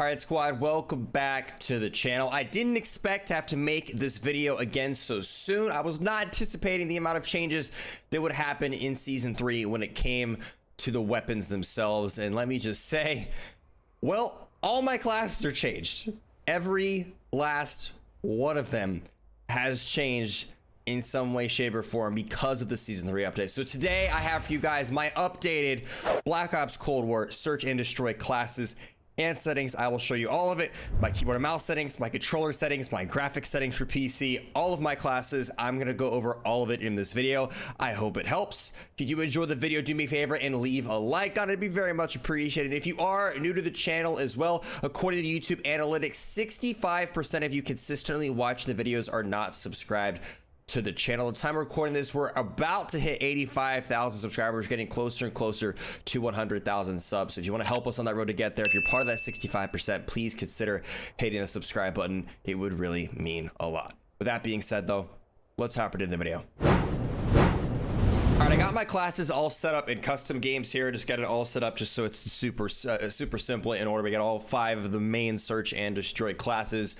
All right, squad, welcome back to the channel. I didn't expect to have to make this video again so soon. I was not anticipating the amount of changes that would happen in Season 3 when it came to the weapons themselves. And let me just say, well, all my classes are changed. Every last one of them has changed in some way, shape, or form because of the Season 3 update. So today I have for you guys my updated Black Ops Cold War Search and Destroy classes and settings. I will show you all of it, my keyboard and mouse settings, my controller settings, my graphics settings for PC, all of my classes. I'm gonna go over all of it in this video. I hope it helps. If you do enjoy the video, do me a favor and leave a like on it. It'd be very much appreciated. If you are new to the channel as well, according to YouTube analytics, 65% of you consistently watch the videos are not subscribed to the channel. The time we're recording this, we're about to hit 85,000 subscribers, getting closer and closer to 100,000 subs. So if you want to help us on that road to get there, if you're part of that 65%, please consider hitting the subscribe button. It would really mean a lot. With that being said though, let's hop into the video. All right, I got my classes all set up in custom games here. Just got it all set up just so it's super simple in order to get all 5 of the main search and destroy classes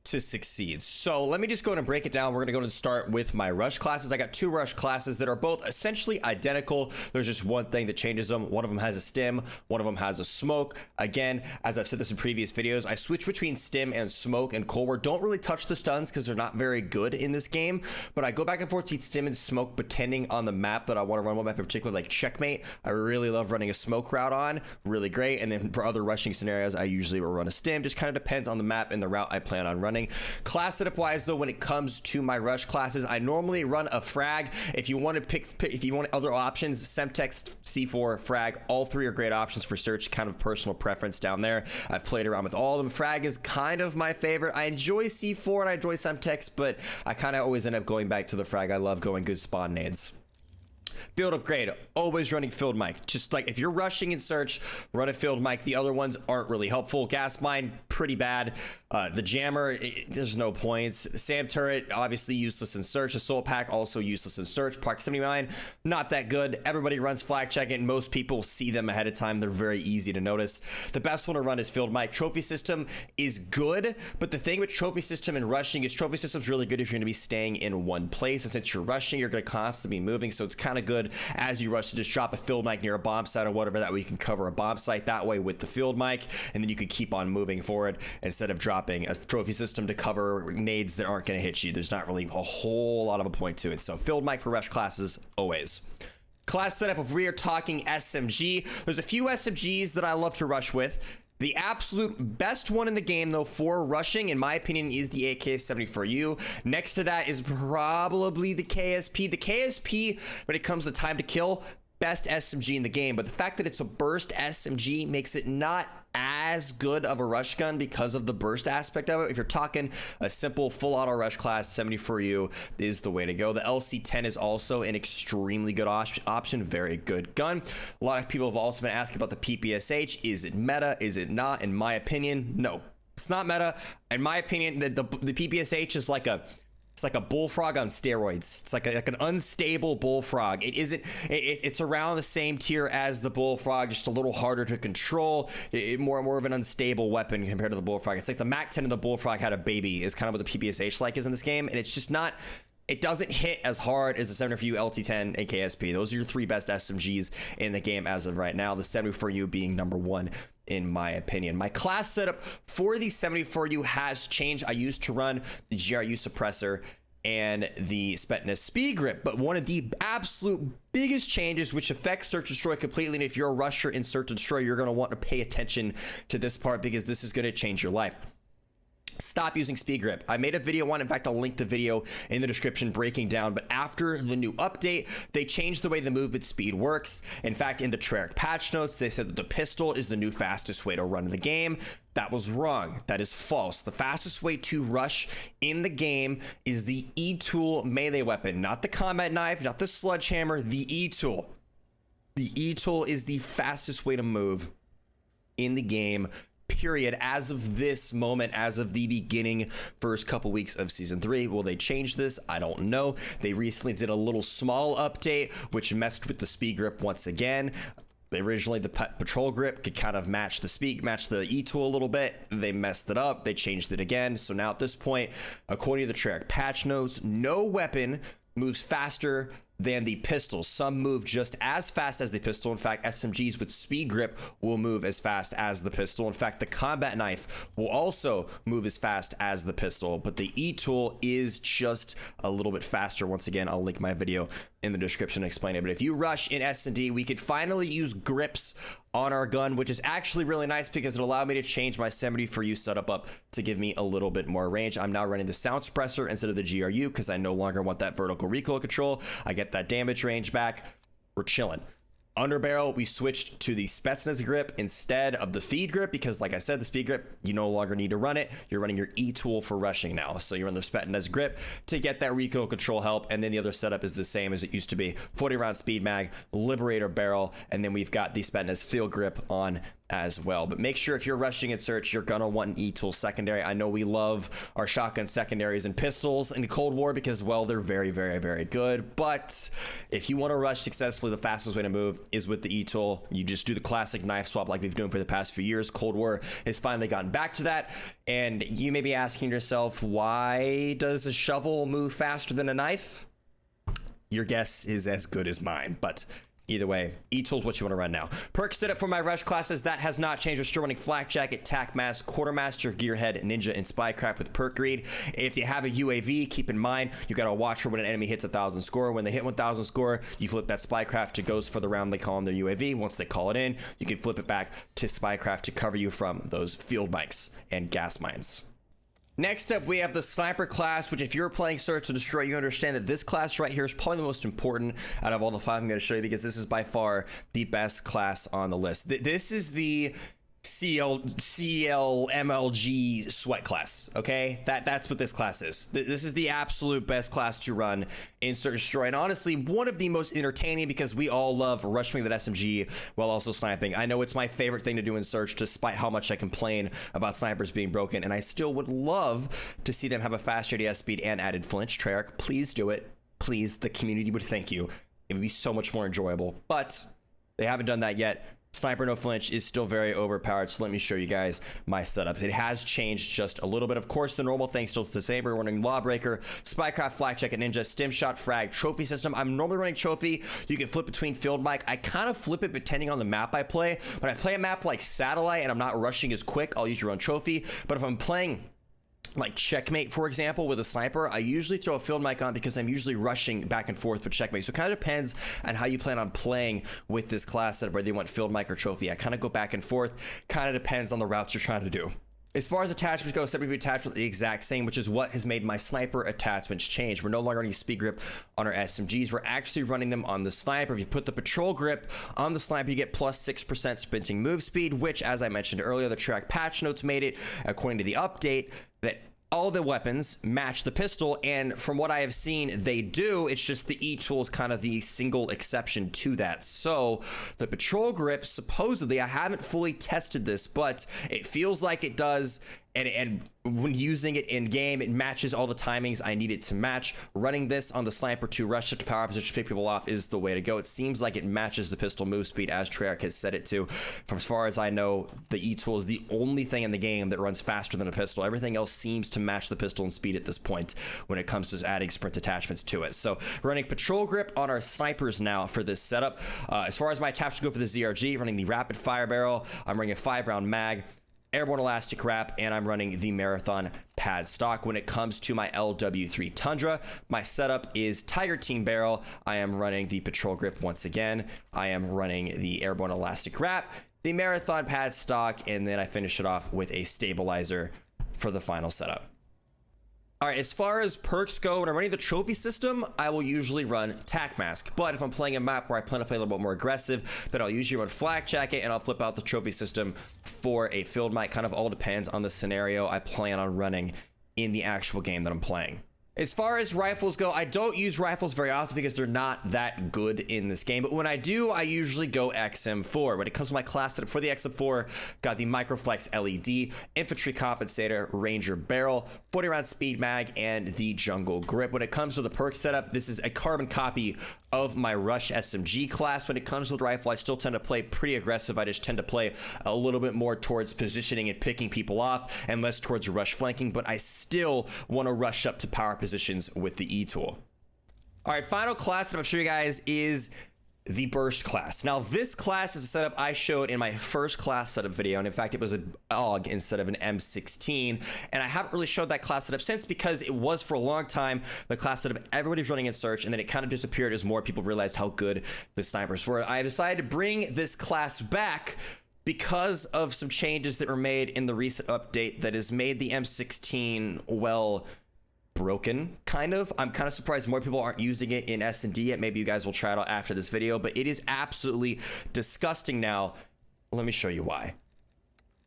to succeed. So let me just go ahead and break it down. We're gonna go and start with my rush classes. I got 2 rush classes that are both essentially identical. There's just one thing that changes them. One of them has a stim, one of them has a smoke. Again, as I've said this in previous videos, I switch between stim and smoke and Cold War. Don't really touch the stuns because they're not very good in this game, but I go back and forth between stim and smoke depending on the map that I want to run. One map in particular, like Checkmate, I really love running a smoke route on, really great. And then for other rushing scenarios, I usually will run a stim. Just kind of depends on the map and the route I plan on running. Class setup wise though, when it comes to my rush classes, I normally run a frag. If you want to pick if you want other options, Semtex, C4, frag, all 3 are great options for search, kind of personal preference down there. I've played around with all of them. Frag is kind of my favorite. I enjoy C4 and I enjoy Semtex, but I kind of always end up going back to the frag. I love going good spawn nades. Field upgrade, always running field mic. Just like if you're rushing in search, run a field mic. The other ones aren't really helpful. Gas mine, pretty bad. The jammer, there's no points. Sam turret, obviously useless in search. Assault pack, also useless in search. Proximity mine, not that good. Everybody runs flag check and most people see them ahead of time. They're very easy to notice. The best one to run is field mic. Trophy system is good, but the thing with trophy system and rushing is trophy system's really good if you're gonna be staying in one place. And since you're rushing, you're gonna constantly be moving. So it's kind of good as you rush to just drop a field mic near a bomb site or whatever. That way you can cover a bomb site that way with the field mic, and then you can keep on moving forward instead of dropping a trophy system to cover nades that aren't going to hit you. There's not really a whole lot of a point to it. So field mic for rush classes always. Class setup, if we are talking SMG, there's a few SMGs that I love to rush with. The absolute best one in the game though for rushing, in my opinion, is the AK-74U. Next to that is probably the KSP. The KSP, when it comes to time to kill, best SMG in the game, but the fact that it's a burst SMG makes it not as good of a rush gun because of the burst aspect of it. If you're talking a simple full auto rush class, 74U is the way to go. The LC10 is also an extremely good option, very good gun. A lot of people have also been asking about the PPSH. Is it meta? Is it not? In my opinion, no, it's not meta. In my opinion, the PPSH is like it's like a bullfrog on steroids. It's like an unstable bullfrog. It isn't. It's around the same tier as the bullfrog, just a little harder to control. More of an unstable weapon compared to the bullfrog. It's like the Mac 10 of the bullfrog had a baby. Is kind of what the PPSH like is in this game, and it's just not. It doesn't hit as hard as the 74U, LT10, and KSP. Those are your 3 best SMGs in the game as of right now. The 74U being number 1 in my opinion. My class setup for the 74U has changed. I used to run the GRU suppressor and the Spetness speed grip, but one of the absolute biggest changes which affects search and destroy completely, and if you're a rusher in search and destroy, you're going to want to pay attention to this part because this is going to change your life. Stop using speed grip. I made a video on, in fact, I'll link the video in the description breaking down, but after the new update, they changed the way the movement speed works. In fact, in the Treyarch patch notes, they said that the pistol is the new fastest way to run the game. That was wrong. That is false. The fastest way to rush in the game is the E-tool melee weapon, not the combat knife, not the sledgehammer, the E-tool. The E-tool is the fastest way to move in the game, period, as of this moment, as of the beginning first couple weeks of season 3. Will they change this? I don't know. They recently did a little small update which messed with the speed grip once again. Originally, the patrol grip could kind of match the E tool a little bit. They messed it up. They changed it again. So now at this point, according to the Treyarch patch notes, no weapon moves faster than the pistol. Some move just as fast as the pistol. In fact, SMGs with speed grip will move as fast as the pistol. In fact, the combat knife will also move as fast as the pistol, but the E tool is just a little bit faster. Once again, I'll link my video in the description to explain it. But if you rush in SnD, we could finally use grips on our gun, which is actually really nice because it allowed me to change my 70 for you setup up to give me a little bit more range. I'm now running the sound suppressor instead of the GRU because I no longer want that vertical recoil control. I get that damage range back. We're chilling. Underbarrel, we switched to the Spetsnaz grip instead of the feed grip because, like I said, the speed grip, you no longer need to run it. You're running your E tool for rushing now. So you're on the Spetsnaz grip to get that recoil control help. And then the other setup is the same as it used to be. 40 round speed mag, Liberator barrel, and then we've got the Spetsnaz field grip on as well. But make sure if you're rushing in search, you're gonna want an E tool secondary. I know we love our shotgun secondaries and pistols in Cold War because, well, they're very, very, very good. But if you want to rush successfully, the fastest way to move is with the E tool. You just do the classic knife swap like we've been doing for the past few years. Cold War has finally gotten back to that. And you may be asking yourself, why does a shovel move faster than a knife? Your guess is as good as mine, but either way, E-tool's what you want to run now. Perk setup for my rush classes, that has not changed. We're still running Flak Jacket, Tac Mask, Quartermaster, Gearhead, Ninja, and Spycraft with Perk Greed. If you have a UAV, keep in mind, you got to watch for when an enemy hits 1,000 score. When they hit 1,000 score, you flip that Spycraft to Ghost for the round they call in their UAV. Once they call it in, you can flip it back to Spycraft to cover you from those field mics and gas mines. Next up, we have the Sniper class, which if you're playing Search and Destroy, you understand that this class right here is probably the most important out of all the 5 I'm going to show you because this is by far the best class on the list. This is the CLMLG sweat class, okay? That's what this class is. This is the absolute best class to run in Search and Destroy, and honestly, one of the most entertaining because we all love rushing that SMG while also sniping. I know it's my favorite thing to do in Search, despite how much I complain about snipers being broken, and I still would love to see them have a faster ADS speed and added flinch. Treyarch, please do it. Please, the community would thank you. It would be so much more enjoyable, but they haven't done that yet. Sniper no flinch is still very overpowered, so let me show you guys my setup. It has changed just a little bit. Of course, the normal thing still the same. We're running Lawbreaker, Spycraft, Flak Jacket, Ninja, Stim Shot, Frag, Trophy system. I'm normally running Trophy. You can flip between field mic. I kind of flip it depending on the map I play. When I play a map like Satellite and I'm not rushing as quick, I'll use your own Trophy. But if I'm playing like Checkmate, for example, with a sniper, I usually throw a field mic on because I'm usually rushing back and forth with Checkmate. So it kind of depends on how you plan on playing with this class setup, whether you want field mic or trophy. I kind of go back and forth. Kind of depends on the routes you're trying to do. As far as attachments go, separate attachments the exact same, which is what has made my sniper attachments change. We're no longer running speed grip on our SMGs. We're actually running them on the sniper. If you put the patrol grip on the sniper, you get plus 6% sprinting move speed, which, as I mentioned earlier, the Treyarch patch notes made it, according to the update, that all the weapons match the pistol, and from what I have seen, they do. It's just the E tool is kind of the single exception to that. So the patrol grip, supposedly, I haven't fully tested this, but it feels like it does. And when using it in game, it matches all the timings I need it to match. Running this on the sniper to rush it to power position, pick people off is the way to go. It seems like it matches the pistol move speed as Treyarch has set it to. From as far as I know, the E tool is the only thing in the game that runs faster than a pistol. Everything else seems to match the pistol in speed at this point when it comes to adding sprint attachments to it. So running patrol grip on our snipers now for this setup. As far as my attachments go for the ZRG, running the rapid fire barrel. I'm running a 5-round mag, airborne elastic wrap, and I'm running the marathon pad stock. When it comes to my LW3 Tundra, my setup is Tiger Team barrel. I am running the patrol grip once again. I am running the airborne elastic wrap, the marathon pad stock, and then I finish it off with a stabilizer for the final setup. All right, as far as perks go, when I'm running the trophy system, I will usually run Tac Mask. But if I'm playing a map where I plan to play a little bit more aggressive, then I'll usually run Flak Jacket and I'll flip out the trophy system for a field mic. Kind of all depends on the scenario I plan on running in the actual game that I'm playing. As far as rifles go, I don't use rifles very often because they're not that good in this game. But when I do, I usually go XM4. When it comes to my class setup for the XM4, got the Microflex LED, Infantry Compensator, Ranger Barrel, 40 round speed mag, and the Jungle Grip. When it comes to the perk setup, this is a carbon copy of my Rush SMG class. When it comes to the rifle, I still tend to play pretty aggressive. I just tend to play a little bit more towards positioning and picking people off and less towards rush flanking, but I still want to rush up to power positions with the E tool. All right, final class that I'm sure you guys is the burst class. Now this class is a setup I showed in my first class setup video, and in fact it was an AUG instead of an M16, and I haven't really showed that class setup since because it was for a long time the class setup everybody's running in search, and then it kind of disappeared as more people realized how good the snipers were. I decided to bring this class back because of some changes that were made in the recent update that has made the M16, well, broken, kind of. I'm kind of surprised more people aren't using it in SnD yet. Maybe you guys will try it out after this video, but it is absolutely disgusting now. Let me show you why.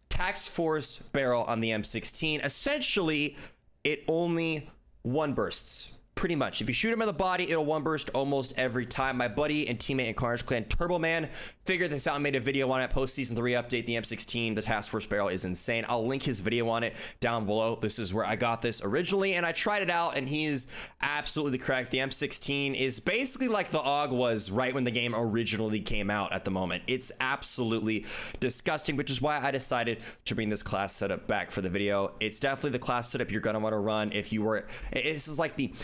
Task Force barrel on the M16, essentially it only one bursts. Pretty much. If you shoot him in the body, it'll one burst almost every time. My buddy and teammate in KARNAGEclan, Turbo Man, figured this out and made a video on it. Post season 3 update, the M16, the Task Force barrel is insane. I'll link his video on it down below. This is where I got this originally, and I tried it out, and he's absolutely correct. The M16 is basically like the AUG was right when the game originally came out at the moment. It's absolutely disgusting, which is why I decided to bring this class setup back for the video. It's definitely the class setup you're gonna want to run if you were. This is like the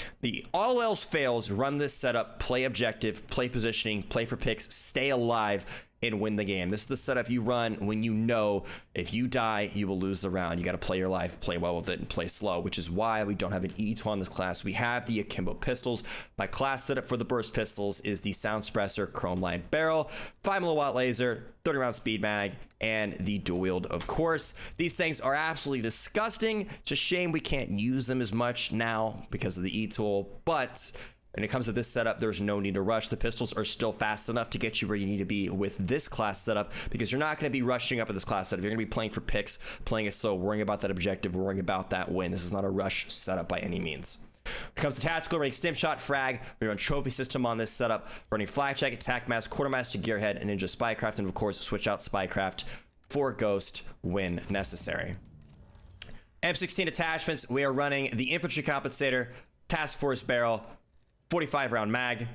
all else fails, run this setup, play objective, play positioning, play for picks, stay alive, and win the game. This is the setup you run when you know if you die, you will lose the round. You got to play your life, play well with it, and play slow, which is why we don't have an E2 on this class. We have the Akimbo pistols. My class setup for the burst pistols is the Sound Suppressor Chrome Line Barrel, 5mm laser, 30 round speed mag, and the dual wield, of course. These things are absolutely disgusting. It's a shame we can't use them as much now because of the E tool, but when it comes to this setup, there's no need to rush. The pistols are still fast enough to get you where you need to be with this class setup because you're not going to be rushing up at this class setup. You're going to be playing for picks, playing it slow, worrying about that objective, worrying about that win. This is not a rush setup by any means. When it comes to tactical, running stim shot, frag, we run trophy system on this setup, running flak jacket, tac mask, quartermaster, gearhead, and ninja spycraft, and of course switch out spycraft for ghost when necessary. M16 attachments, we are running the infantry compensator, task force barrel, 45 round mag,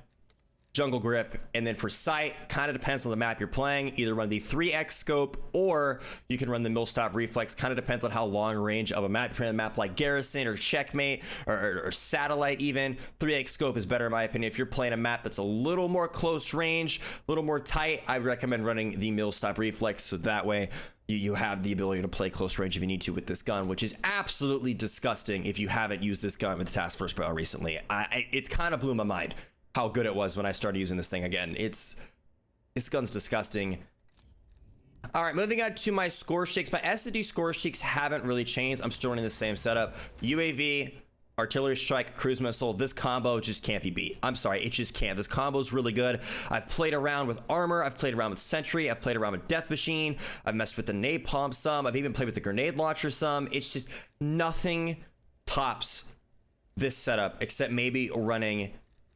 jungle grip, and then for sight, kind of depends on the map you're playing. Either run the 3x scope or you can run the millstop reflex. Kind of depends on how long range of a map. If you're in a map like Garrison or Checkmate or Satellite even, 3x scope is better in my opinion. If you're playing a map that's a little more close range, a little more tight, I recommend running the millstop reflex, so that way you have the ability to play close range if you need to with this gun, which is absolutely disgusting if you haven't used this gun with the Task Force barrel recently. It's kind of blew my mind how good it was when I started using this thing again. This gun's disgusting. All right, moving on to my score streaks. My SnD score streaks haven't really changed. I'm still running the same setup. UAV, artillery strike, cruise missile. This combo just can't be beat. I'm sorry, it just can't. This combo is really good. I've played around with armor. I've played around with sentry. I've played around with death machine. I've messed with the napalm some. I've even played with the grenade launcher some. It's just nothing tops this setup except maybe running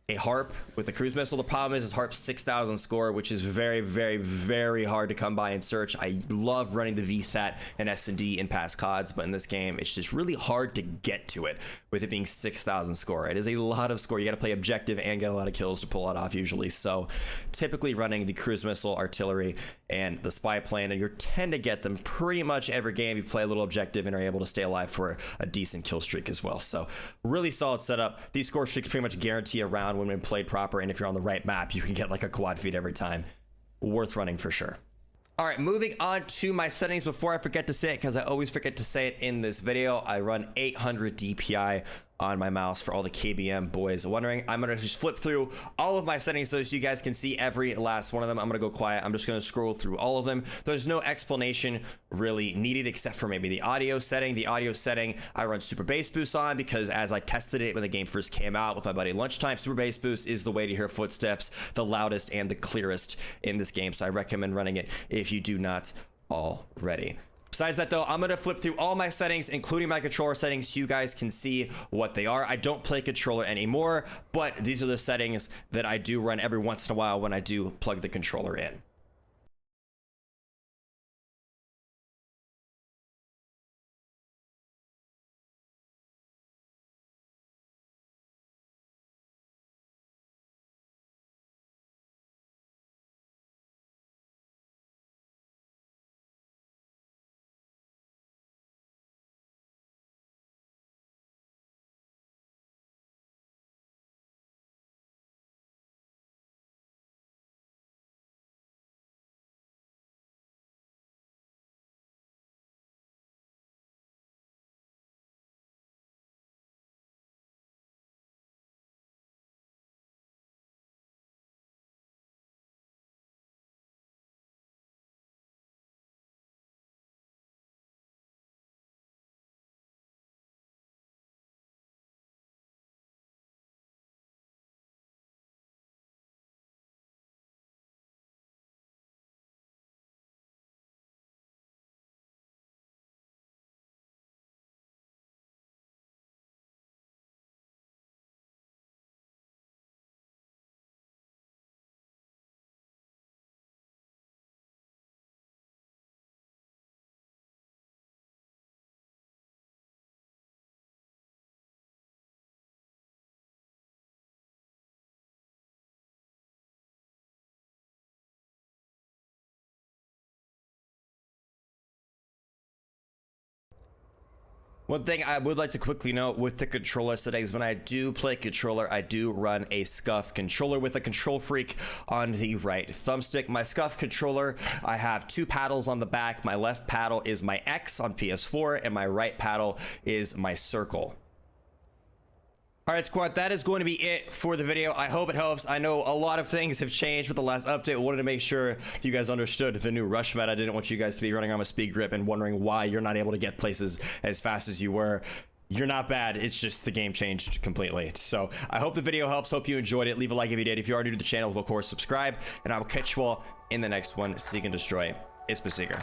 a harp with the cruise missile. The problem is harp's 6,000 score, which is very, very, very hard to come by in search. I love running the VSAT and SnD in past CODs, but in this game, it's just really hard to get to it with it being 6,000 score. It is a lot of score. You got to play objective and get a lot of kills to pull it off usually. So typically running the cruise missile, artillery, and the spy plane, and you tend to get them pretty much every game. You play a little objective and are able to stay alive for a decent kill streak as well. So really solid setup. These score streaks pretty much guarantee a round when played proper, and if you're on the right map, you can get like a quad feed every time. Worth running for sure. All right, moving on to my settings. Before I forget to say it, because I always forget to say it in this video, I run 800 DPI on my mouse for all the KBM boys wondering. I'm gonna just flip through all of my settings so you guys can see every last one of them. I'm gonna go quiet. I'm just gonna scroll through all of them. There's no explanation really needed except for maybe the audio setting. The audio setting I run super bass boost on because as I tested it when the game first came out with my buddy Lunchtime, super bass boost is the way to hear footsteps the loudest and the clearest in this game, so I recommend running it if you do not already. Besides that though, I'm gonna flip through all my settings, including my controller settings, so you guys can see what they are. I don't play controller anymore, but these are the settings that I do run every once in a while when I do plug the controller in. One thing I would like to quickly note with the controller settings, when I do play controller, I do run a SCUF controller with a Control Freak on the right thumbstick. My SCUF controller, I have two paddles on the back. My left paddle is my X on PS4, and my right paddle is my circle. All right, squad, that is going to be it for the video. I hope it helps. I know a lot of things have changed with the last update. I wanted to make sure you guys understood the new rush meta. I didn't want you guys to be running on a speed grip and wondering why you're not able to get places as fast as you were. You're not bad. It's just the game changed completely. So I hope the video helps. Hope you enjoyed it. Leave a like if you did. If you are new to the channel, of course, subscribe. And I will catch you all in the next one. Seek and destroy. It's Seeker.